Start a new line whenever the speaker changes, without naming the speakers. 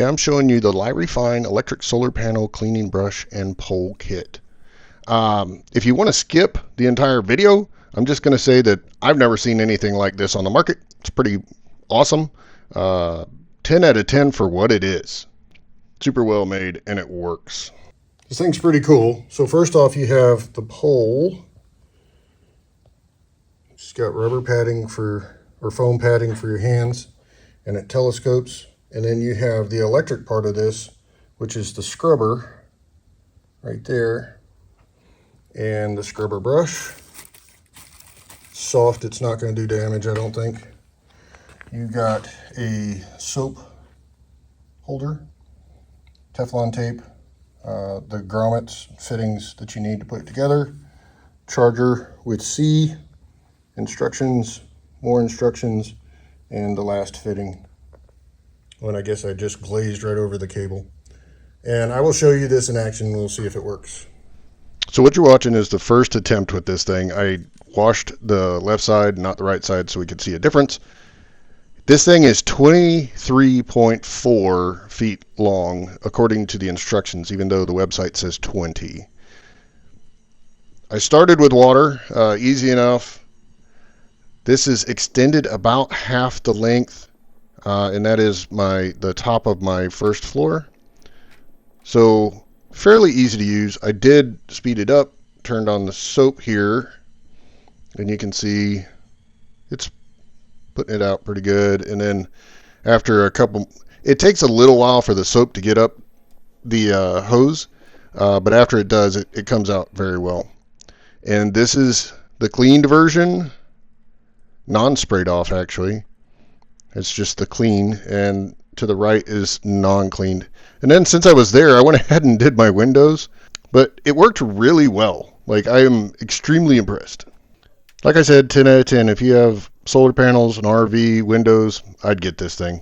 Hey, I'm showing you the LyriFine electric solar panel cleaning brush and pole kit. If you want to skip the entire video, I'm just going to say that I've never seen anything like this on the market. It's pretty awesome. 10 out of 10 for what it is. Super well made, and it works. This thing's pretty cool. So first off, you have the pole. It's got rubber padding or foam padding for your hands, and it telescopes. And then you have the electric part of this, which is the scrubber right there, and the scrubber brush. Soft, it's not going to do damage, I don't think. You got a soap holder, Teflon tape, the grommets, fittings that you need to put it together, charger with C, instructions, more instructions, and the last fitting. When I guess I just glazed right over the cable. And I will show you this in action and we'll see if it works. So what you're watching is the first attempt with this thing. I washed the left side, not the right side, so we could see a difference. This thing is 23.4 feet long, according to the instructions, even though the website says 20. I started with water, easy enough. This is extended about half the length. And that is the top of my first floor. So fairly easy to use. I did speed it up, turned on the soap here, and you can see it's putting it out pretty good. And then after it takes a little while for the soap to get up the hose, but after it does, it comes out very well. And this is the cleaned version, non-sprayed off actually. It's just the clean, and to the right is non-cleaned. And then since I was there, I went ahead and did my windows, but it worked really well. Like, I am extremely impressed. Like I said, 10 out of 10. If you have solar panels, an RV, windows, I'd get this thing.